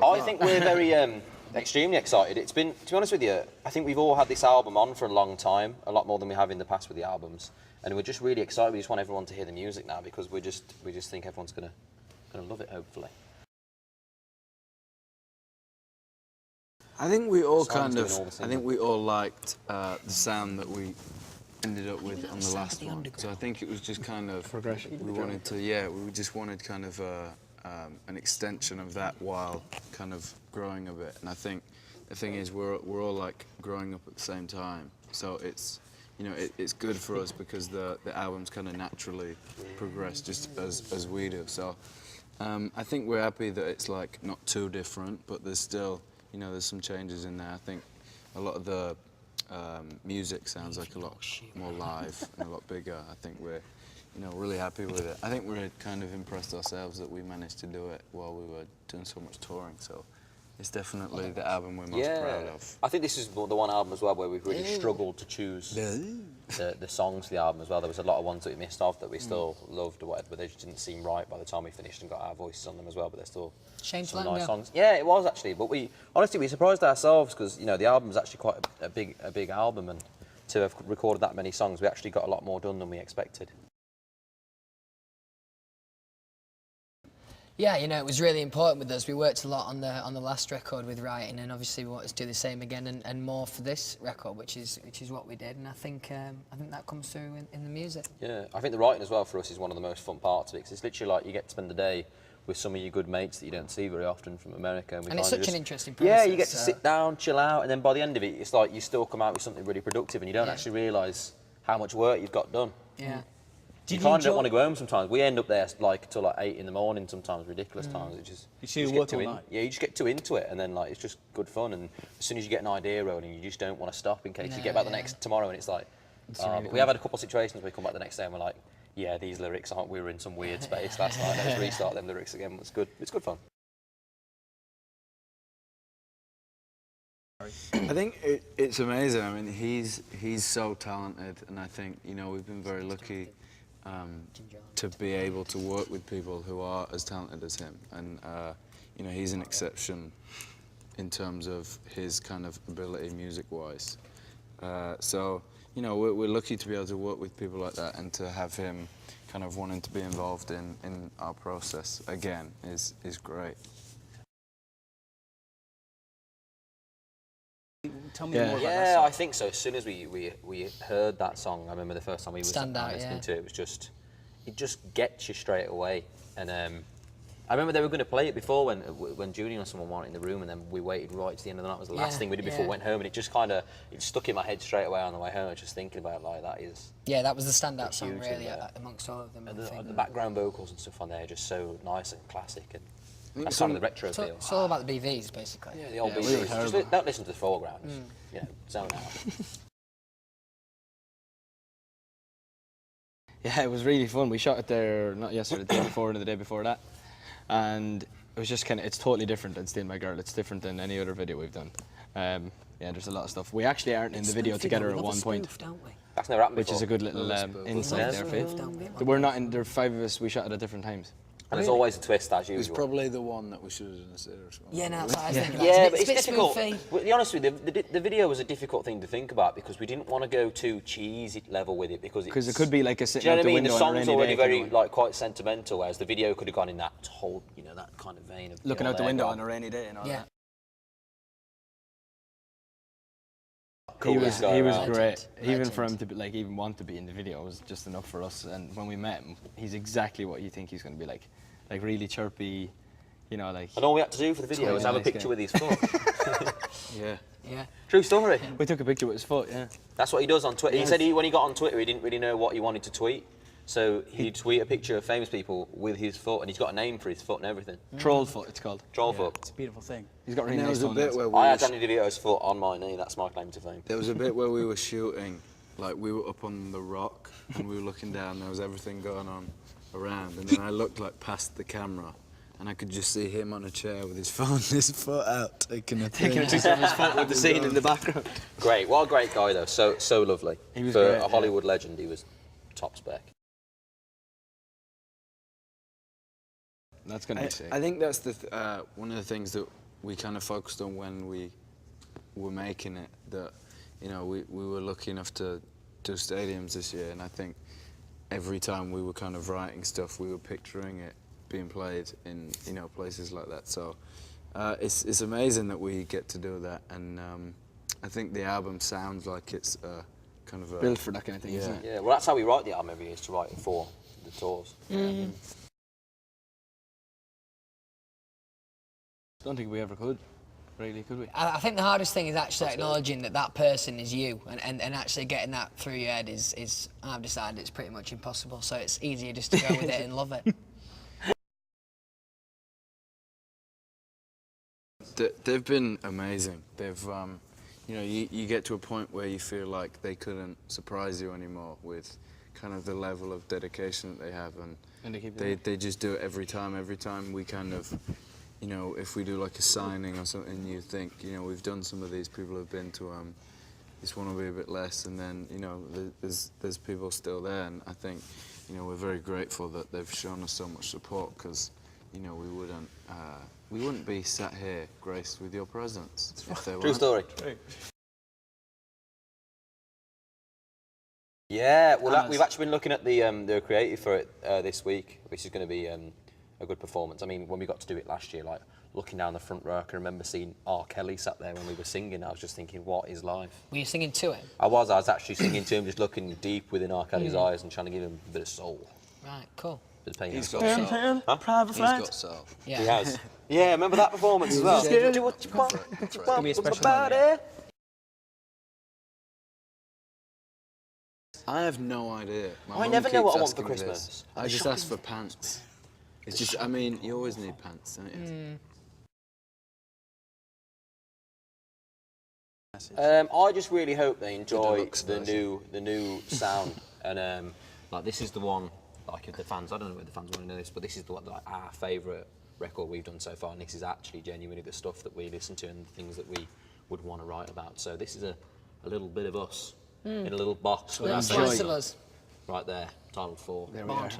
I think we're very extremely excited. It's been, to be honest with you, I think we've all had this album on for a long time, a lot more than we have in the past with the albums, and we're just really excited. We just want everyone to hear the music now because we just think everyone's gonna love it, hopefully. I think we all liked the sound that we ended up with on the last one. So I think it was just kind of progression. We just wanted kind of an extension of that while kind of growing a bit. And I think the thing is we're all like growing up at the same time. So it's, you know, it's good for us because the albums kind of naturally progress just as we do. So I think we're happy that it's like not too different, but there's still, you know, there's some changes in there. I think a lot of the music sounds like a lot more live and a lot bigger. I think we're, you know, really happy with it. I think we're kind of impressed ourselves that we managed to do it while we were doing so much touring. So it's definitely the album we're most proud of. I think this is the one album as well where we've really struggled to choose the songs for the album as well. There was a lot of ones that we missed off that we still loved or whatever, but they just didn't seem right by the time we finished and got our voices on them as well, but they're still some nice songs. Yeah, it was actually, but honestly we surprised ourselves because, you know, the album's actually quite a big album, and to have recorded that many songs, we actually got a lot more done than we expected. Yeah, you know, it was really important with us. We worked a lot on the last record with writing, and obviously we wanted to do the same again and more for this record, which is what we did. And I think that comes through in the music. Yeah, I think the writing as well for us is one of the most fun parts of it, because it's literally like you get to spend the day with some of your good mates that you don't see very often from America. And it's such an interesting process. Yeah, you get to sit down, chill out, and then by the end of it, it's like you still come out with something really productive, and you don't actually realise how much work you've got done. Yeah. You kind of don't want to go home sometimes. We end up there like till like 8 in the morning sometimes, ridiculous times. It just, you work all night. Yeah, you just get too into it, and then like it's just good fun. And as soon as you get an idea rolling, you just don't want to stop in case you get back tomorrow and it's like. But we have had a couple of situations where we come back the next day and we're like, yeah, these lyrics aren't. We were in some weird space last night. Let's restart them lyrics again. It's good. It's good fun. I think it's amazing. I mean, he's so talented, and I think, you know, we've been very lucky to be able to work with people who are as talented as him, and you know, he's an exception in terms of his kind of ability music-wise. So, you know, we're lucky to be able to work with people like that, and to have him kind of wanting to be involved in our process again is great. Tell me more about that song. Yeah, I think so. As soon as we heard that song, I remember the first time we were listening to it, it just gets you straight away. And I remember they were going to play it before when Julian or someone weren't in the room, and then we waited right to the end of the night. It was the last thing we did before we went home, and it just kind of stuck in my head straight away on the way home. I was just thinking about like that is. Yeah, that was the standout song really amongst all of them. And the background vocals and stuff on there are just so nice and classic, and that's kind of the retro feel. It's all about the BVs, basically. Yeah, the old BVs. Just don't listen to the foreground. You know, zone out. Yeah, it was really fun. We shot it there not yesterday, the day before, and the day before that, and it was just kind of, it's totally different than Steal My Girl. It's different than any other video we've done. Yeah, there's a lot of stuff. We actually aren't in the video together at one point. That's never happened before. Which is a good little insight there, Faith. We're not in, there are 5 of us, we shot it at different times. And there's always a twist, as usual. It was probably the one that we should have done instead or something. Yeah, no, that's what I was thinking. Yeah, but it's difficult. To be honest with you, the video was a difficult thing to think about because we didn't want to go too cheesy level with it because it could be like a sitting out the window. The song's already very like quite sentimental, whereas the video could have gone in that whole, you know, that kind of vein of looking out the window on a rainy day and all that. He was great. Even for him to be, like even want to be in the video was just enough for us. And when we met him, he's exactly what you think he's going to be like really chirpy, you know, like. And all we had to do for the video was have a picture with his foot. Yeah. True story. We took a picture with his foot. Yeah. That's what he does on Twitter. He said when he got on Twitter, he didn't really know what he wanted to tweet. So he'd tweet a picture of famous people with his foot, and he's got a name for his foot and everything. Troll foot, it's called. Troll foot. It's a beautiful thing. He's got really nice There was a bit where I had Danny DeVito's foot on my knee. That's my claim to fame. There was a bit where we were shooting, like we were up on the rock, and we were looking down. There was everything going on around, and then I looked like past the camera, and I could just see him on a chair with his phone, his foot out, taking a picture of his foot with the scene in the background. Great, what a great guy though. So lovely. He was for great, a Hollywood legend. He was top spec. That's going to be sick. I think that's one of the things that we kind of focused on when we were making it that, you know, we were lucky enough to do stadiums this year, and I think every time we were kind of writing stuff, we were picturing it being played in, you know, places like that. So it's amazing that we get to do that, and I think the album sounds like it's kind of built for that kind of thing, isn't it? Yeah, well, that's how we write the album every year, is to write it for the tours. Don't think we ever could, really, could we? I think the hardest thing is actually acknowledging that that person is you, and actually getting that through your head is I've decided it's pretty much impossible, so it's easier just to go with it and love it. They've been amazing. They've, you know, you get to a point where you feel like they couldn't surprise you anymore with kind of the level of dedication that they have, and they just do it every time. Every time we kind of, you know, if we do like a signing or something, you think, you know, we've done some of these, people have been to this one will be a bit less, and then, you know, there's people still there, and I think, you know, we're very grateful that they've shown us so much support, because, you know, we wouldn't be sat here graced with your presence if they weren't. True story. Yeah, well, we've actually been looking at the creative for it this week, which is going to be a good performance. I mean, when we got to do it last year, like looking down the front row, I can remember seeing R. Kelly sat there when we were singing. I was just thinking, what is life? Were you singing to him? I was actually singing to him, just looking deep within R. Kelly's eyes and trying to give him a bit of soul. Right, cool. Bit of pain. He's got soul. Private He's got soul. Yeah. He has. Yeah, remember that performance as well? Do what you want, Give me a special about moment. it. I have no idea. My I mum never know keeps what I want for asking me this. Christmas. I just ask for pants. It's just, I mean, you always need pants, don't you? I just really hope they enjoy deluxe the version. new sound, and like this is the one, like if the fans, I don't know whether the fans want to know this, but this is the one, like our favourite record we've done so far, and this is actually genuinely the stuff that we listen to and the things that we would want to write about. So this is a little bit of us in a little box with Little our slice face of us. right there, titled 4. There we are.